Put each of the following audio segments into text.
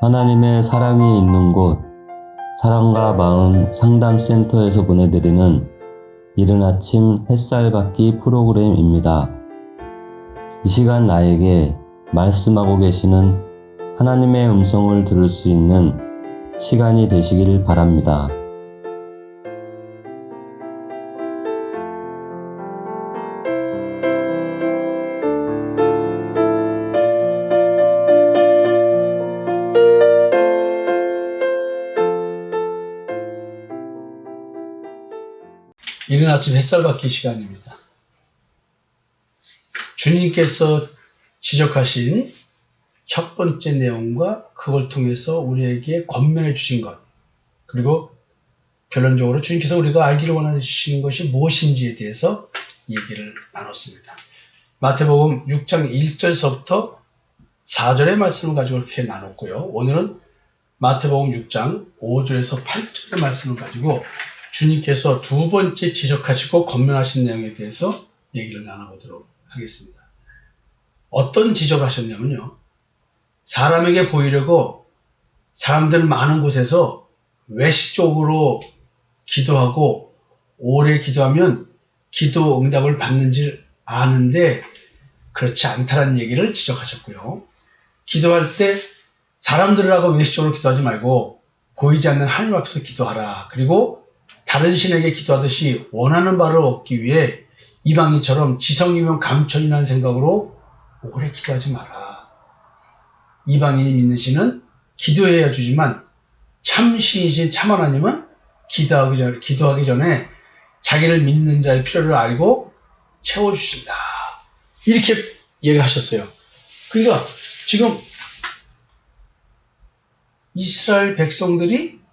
하나님의 사랑이 있는 곳, 사랑과 마음 상담센터에서 보내드리는 이른 아침 햇살 받기 프로그램입니다. 이 시간 나에게 말씀하고 계시는 하나님의 음성을 들을 수 있는 시간이 되시길 바랍니다. 이른 아침 햇살 받기 시간입니다. 주님께서 지적하신 첫 번째 내용과 그걸 통해서 우리에게 권면해 주신 것, 그리고 결론적으로 주님께서 우리가 알기를 원하시는 것이 무엇인지에 대해서 얘기를 나눴습니다. 마태복음 6장 1절서부터 4절의 말씀을 가지고 이렇게 나눴고요. 오늘은 마태복음 6장 5절에서 8절의 말씀을 가지고 주님께서 두 번째 지적하시고 권면하신 내용에 대해서 얘기를 나눠보도록 하겠습니다. 어떤 지적을 하셨냐면요. 사람에게 보이려고 사람들 많은 곳에서 외식적으로 기도하고 오래 기도하면 기도 응답을 받는지 아는데 그렇지 않다는 얘기를 지적하셨고요. 기도할 때 사람들하고 외식적으로 기도하지 말고 보이지 않는 하나님 앞에서 기도하라. 그리고 다른 신에게 기도하듯이 원하는 바를 얻기 위해 이방인처럼 지성이면 감천이라는 생각으로 오래 기도하지 마라. 이방인이 믿는 신은 기도해야 주지만 참 신이신 참 하나님은 기도하기 전에 자기를 믿는 자의 필요를 알고 채워주신다. 이렇게 얘기를 하셨어요. 그러니까 지금 이스라엘 백성들이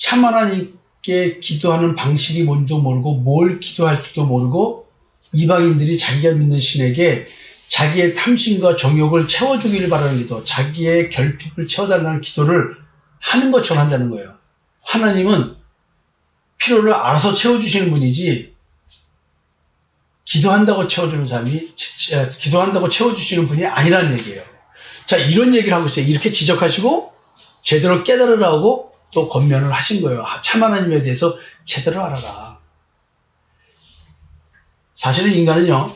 참 하나님께 기도하는 방식이 뭔지도 모르고 뭘 기도할지도 모르고 이방인들이 자기가 믿는 신에게 자기의 탐심과 정욕을 채워주기를 바라는 기도, 자기의 결핍을 채워달라는 기도를 하는 것처럼 한다는 거예요. 하나님은 필요를 알아서 채워주시는 분이지 기도한다고 채워주시는 분이 아니라는 얘기예요. 자, 이런 얘기를 하고 있어요. 이렇게 지적하시고 제대로 깨달으라고 또 권면을 하신 거예요. 참 하나님에 대해서 제대로 알아라. 사실은 인간은요,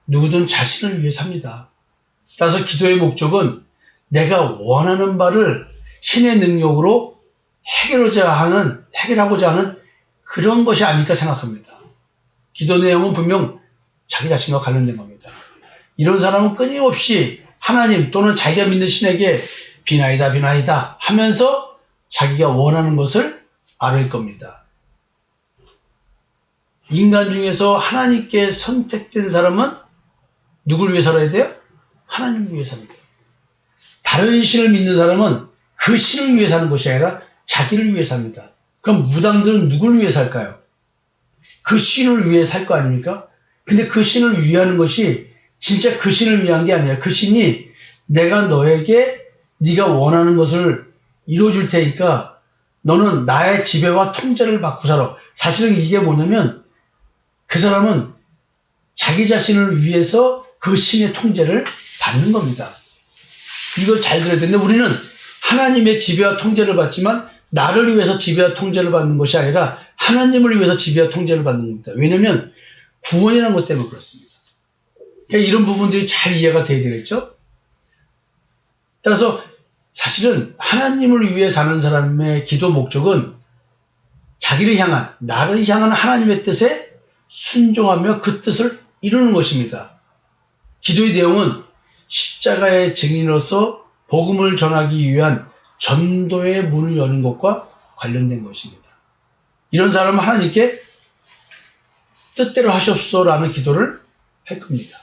누구든 자신을 위해 삽니다. 따라서 기도의 목적은 내가 원하는 바를 신의 능력으로 해결하고자 하는 그런 것이 아닐까 생각합니다. 기도 내용은 분명 자기 자신과 관련된 겁니다. 이런 사람은 끊임없이 하나님 또는 자기가 믿는 신에게 비나이다 하면서 자기가 원하는 것을 아뢰을 겁니다. 인간 중에서 하나님께 선택된 사람은 누굴 위해 살아야 돼요? 하나님을 위해 삽니다. 다른 신을 믿는 사람은 그 신을 위해 사는 것이 아니라 자기를 위해 삽니다. 그럼 무당들은 누굴 위해 살까요? 그 신을 위해 살 거 아닙니까? 근데 그 신을 위하는 것이 진짜 그 신을 위한 게 아니라 그 신이 내가 너에게 네가 원하는 것을 이루어줄 테니까 너는 나의 지배와 통제를 받고 살아. 사실은 이게 뭐냐면 그 사람은 자기 자신을 위해서 그 신의 통제를 받는 겁니다. 이걸 잘 들어야 되는데 우리는 하나님의 지배와 통제를 받지만 나를 위해서 지배와 통제를 받는 것이 아니라 하나님을 위해서 지배와 통제를 받는 겁니다. 왜냐하면 구원이라는 것 때문에 그렇습니다. 그러니까 이런 부분들이 잘 이해가 돼야 되겠죠? 따라서 사실은 하나님을 위해 사는 사람의 기도 목적은 자기를 향한, 나를 향한 하나님의 뜻에 순종하며 그 뜻을 이루는 것입니다. 기도의 내용은 십자가의 증인으로서 복음을 전하기 위한 전도의 문을 여는 것과 관련된 것입니다. 이런 사람은 하나님께 뜻대로 하시옵소서라는 기도를 할 겁니다.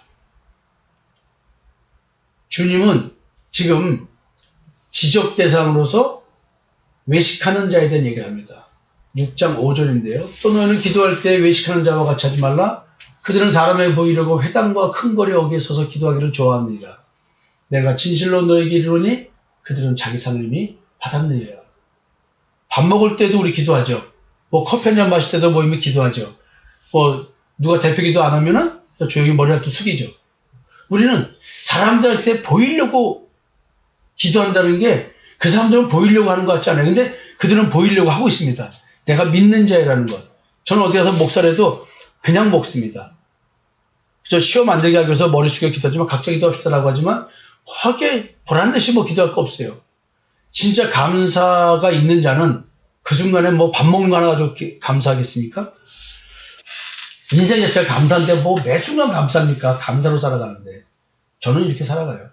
주님은 지금 지적 대상으로서 외식하는 자에 대한 얘기를 합니다. 6장 5절인데요. 또 너희는 기도할 때 외식하는 자와 같이 하지 말라. 그들은 사람에게 보이려고 회당과 큰 거리 어귀에 서서 기도하기를 좋아하느니라. 내가 진실로 너에게 이르노니 그들은 자기 상을 이미 받았느니라. 밥 먹을 때도 우리 기도하죠. 뭐 커피 한잔 마실 때도 모이면 기도하죠. 뭐 누가 대표 기도 안 하면은 조용히 머리를 또 숙이죠. 우리는 사람들한테 보이려고 기도한다는 게 그 사람들은 보이려고 하는 것 같지 않아요. 근데 그들은 보이려고 하고 있습니다. 내가 믿는 자라는 것. 저는 어디 가서 목사라도 그냥 먹습니다. 저 시험 안 되게 하기 위해서 머리 숙여 기도하지만 각자 기도합시다라고 하지만 하게 보란듯이 뭐 기도할 거 없어요. 진짜 감사가 있는 자는 그 순간에 뭐 밥 먹는 거 하나 가지고 감사하겠습니까? 인생 자체가 감사인데 뭐 매 순간 감사합니까? 감사로 살아가는데. 저는 이렇게 살아가요.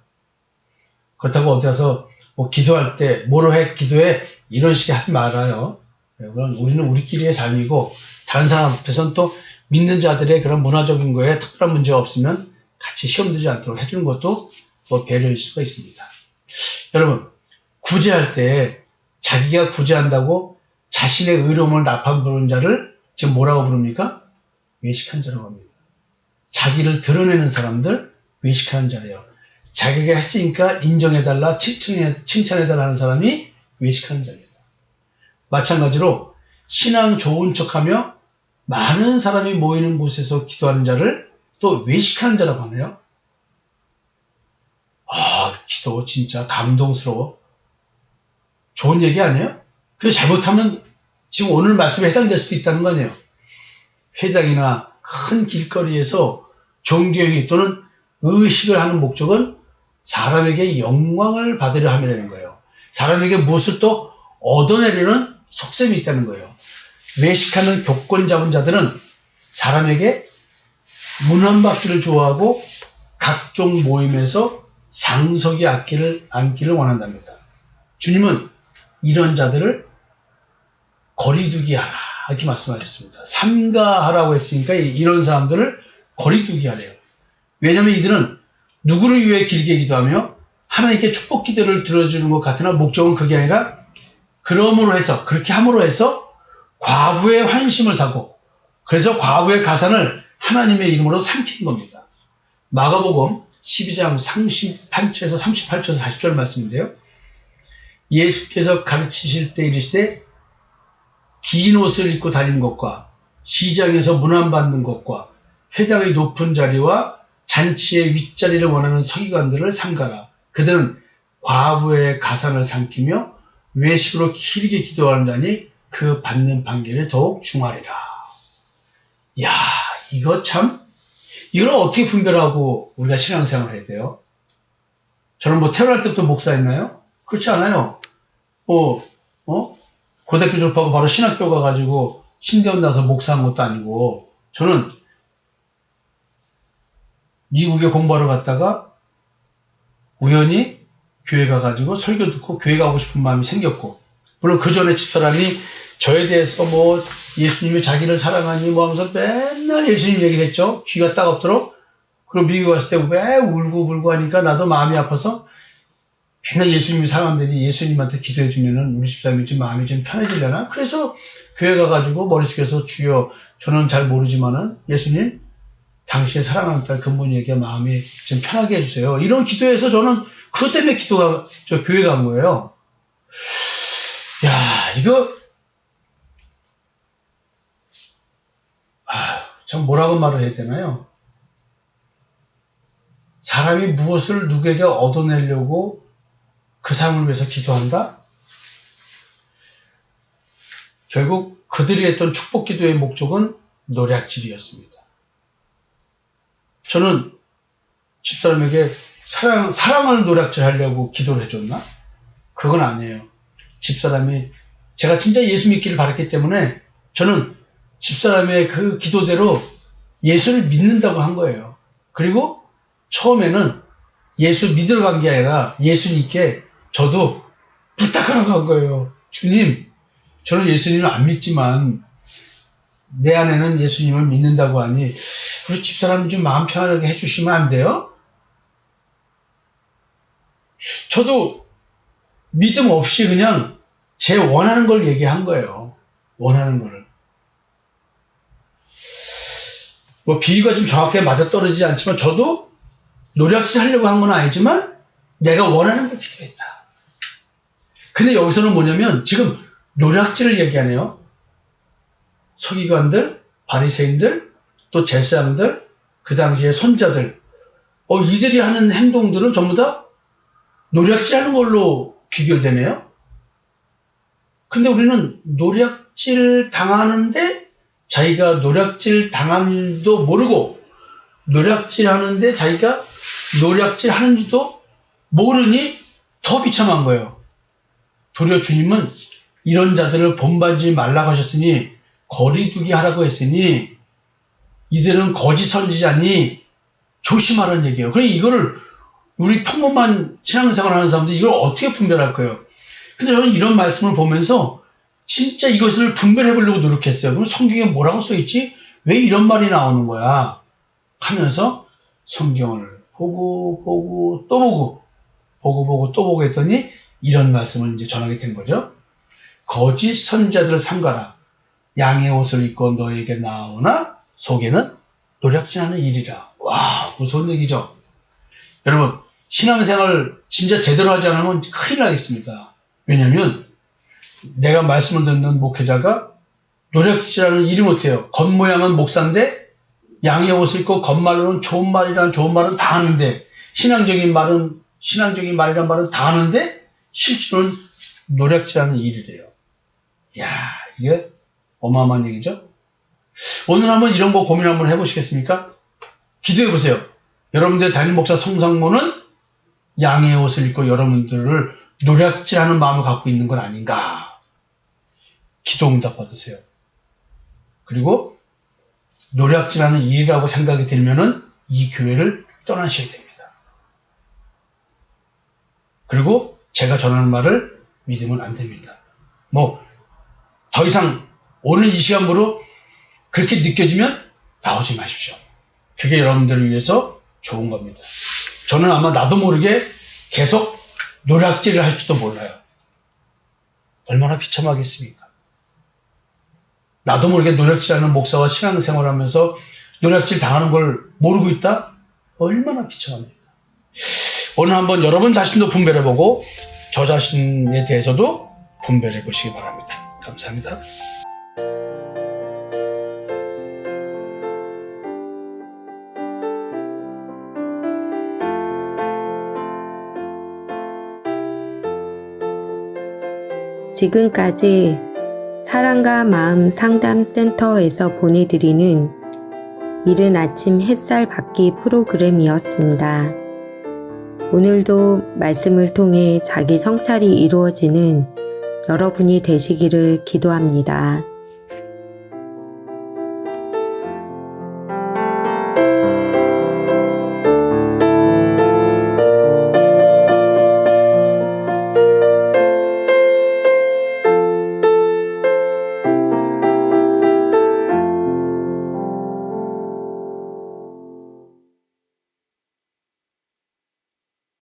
그렇다고 어디 가서 뭐 기도할 때 뭐로 해 기도해 이런 식의 하지 말아요. 우리는 우리끼리의 삶이고 다른 사람 앞에서는 또 믿는 자들의 그런 문화적인 거에 특별한 문제가 없으면 같이 시험 들지 않도록 해주는 것도 뭐 배려일 수가 있습니다. 여러분 구제할 때 자기가 구제한다고 자신의 의로움을 나팔 부르는 자를 지금 뭐라고 부릅니까? 외식한 자라고 합니다. 자기를 드러내는 사람들 외식하는 자래요. 자기가 했으니까 인정해달라, 칭찬해달라 하는 사람이 외식하는 자입니다. 마찬가지로 신앙 좋은 척하며 많은 사람이 모이는 곳에서 기도하는 자를 또 외식하는 자라고 하네요. 기도 진짜 감동스러워. 좋은 얘기 아니에요? 그래서 잘못하면 지금 오늘 말씀에 해당될 수도 있다는 거 아니에요. 회당이나 큰 길거리에서 종교행위 또는 의식을 하는 목적은 사람에게 영광을 받으려 함이라는 거예요. 사람에게 무엇을 또 얻어내려는 속셈이 있다는 거예요. 외식하는 교권 잡은 자들은 사람에게 문안받기를 좋아하고 각종 모임에서 상석에 앉기를 원한답니다. 주님은 이런 자들을 거리두기 하라 이렇게 말씀하셨습니다. 삼가하라고 했으니까 이런 사람들을 거리두기 하래요. 왜냐하면 이들은 누구를 위해 길게 기도하며 하나님께 축복 기도를 들어주는 것 같으나 목적은 그게 아니라 그렇게 함으로 해서 과부의 환심을 사고 그래서 과부의 가산을 하나님의 이름으로 삼키는 겁니다. 마가복음 12장 38절에서 40절 말씀인데요. 예수께서 가르치실 때 이르시되 긴 옷을 입고 다니는 것과 시장에서 문안받는 것과 회당의 높은 자리와 잔치의 윗자리를 원하는 서기관들을 삼가라. 그들은 과부의 가산을 삼키며 외식으로 길게 기도하는 자니 그 받는 판결이 더욱 중하리라. 야, 이걸 어떻게 분별하고 우리가 신앙생활을 해야 돼요? 저는 뭐 태어날 때부터 목사였나요? 그렇지 않아요. 고등학교 졸업하고 바로 신학교 가가지고 신대원 나서 목사한 것도 아니고 저는 미국에 공부하러 갔다가 우연히 교회 가가지고 설교 듣고 교회 가고 싶은 마음이 생겼고 물론 그 전에 집사람이 저에 대해서 뭐 예수님이 자기를 사랑하니 뭐 하면서 맨날 예수님 얘기를 했죠. 귀가 따갑도록. 그리고 미국에 갔을 때 왜 울고 하니까 나도 마음이 아파서 맨날 예수님이 사랑한다니 예수님한테 기도해주면은 우리 집사람이 좀 마음이 좀 편해지려나? 그래서 교회 가가지고 머리 숙여서 주여 저는 잘 모르지만은 예수님 당신의 사랑하는 딸 근본이에게 마음이 좀 편하게 해주세요. 이런 기도해서 저는 그것 때문에 저 교회 간 거예요. 야, 이거, 참 뭐라고 말을 해야 되나요? 사람이 무엇을 누구에게 얻어내려고 그 사람을 위해서 기도한다? 결국 그들이 했던 축복 기도의 목적은 노략질이었습니다. 저는 집사람에게 사랑을 노략질 하려고 기도를 해줬나? 그건 아니에요. 집사람이 제가 진짜 예수 믿기를 바랐기 때문에 저는 집사람의 그 기도대로 예수를 믿는다고 한 거예요. 그리고 처음에는 예수 믿으러 간 게 아니라 예수님께 저도 부탁하라고 한 거예요. 주님, 저는 예수님을 안 믿지만 내 안에는 예수님을 믿는다고 하니 우리 집사람이 좀 마음 편하게 해주시면 안 돼요? 저도 믿음 없이 그냥 제 원하는 걸 얘기한 거예요. 원하는 거를. 뭐 비유가 좀 정확하게 맞아떨어지지 않지만 저도 노략질 하려고 한 건 아니지만 내가 원하는 걸 기도했다. 근데 여기서는 뭐냐면 지금 노략질을 얘기하네요. 서기관들, 바리새인들, 또 제사장들, 그 당시의 선자들, 이들이 하는 행동들은 전부 다 노략질하는 걸로 귀결되네요. 근데 우리는 노략질 당하는데 자기가 노략질 당함도 모르고 노략질 하는데 자기가 노략질 하는지도 모르니 더 비참한 거예요. 도리어 주님은 이런 자들을 본받지 말라고 하셨으니 거리두기 하라고 했으니 이들은 거짓 선지자니 조심하라는 얘기예요. 그래 이거를 우리 평범한 신앙생활 하는 사람들 이걸 어떻게 분별할 거예요? 근데 저는 이런 말씀을 보면서 진짜 이것을 분별해 보려고 노력했어요. 그럼 성경에 뭐라고 써있지? 왜 이런 말이 나오는 거야? 하면서 성경을 보고 또 보고 또 보고 했더니 이런 말씀을 이제 전하게 된 거죠. 거짓 선지자들을 삼가라. 양의 옷을 입고 너에게 나오나 속에는 노략질하는 일이라. 와, 무서운 얘기죠. 여러분, 신앙생활 진짜 제대로 하지 않으면 큰일 나겠습니다. 왜냐하면 내가 말씀을 듣는 목회자가 노략질하는 일이 못해요. 겉모양은 목사인데 양의 옷을 입고 겉말로는 좋은 말이란 좋은 말은 다 하는데 신앙적인 말이란 말은 다 하는데 실제로는 노략질하는 일이래요. 이야, 이게 어마어마한 얘기죠. 오늘 한번 이런 거 고민 한번 해보시겠습니까? 기도해 보세요. 여러분들 담임 목사 성상모는 양의 옷을 입고 여러분들을 노략질하는 마음을 갖고 있는 건 아닌가? 기도 응답 받으세요. 그리고 노략질하는 일이라고 생각이 들면은 이 교회를 떠나셔야 됩니다. 그리고 제가 전하는 말을 믿으면 안 됩니다. 더 이상 오늘 이 시간부로 그렇게 느껴지면 나오지 마십시오. 그게 여러분들을 위해서 좋은 겁니다. 저는 아마 나도 모르게 계속 노략질을 할지도 몰라요. 얼마나 비참하겠습니까? 나도 모르게 노략질하는 목사와 신앙생활하면서 노략질 당하는 걸 모르고 있다? 얼마나 비참합니까? 오늘 한번 여러분 자신도 분별해보고 저 자신에 대해서도 분별해 보시기 바랍니다. 감사합니다. 지금까지 사랑과 마음 상담센터에서 보내드리는 이른 아침 햇살 받기 프로그램이었습니다. 오늘도 말씀을 통해 자기 성찰이 이루어지는 여러분이 되시기를 기도합니다.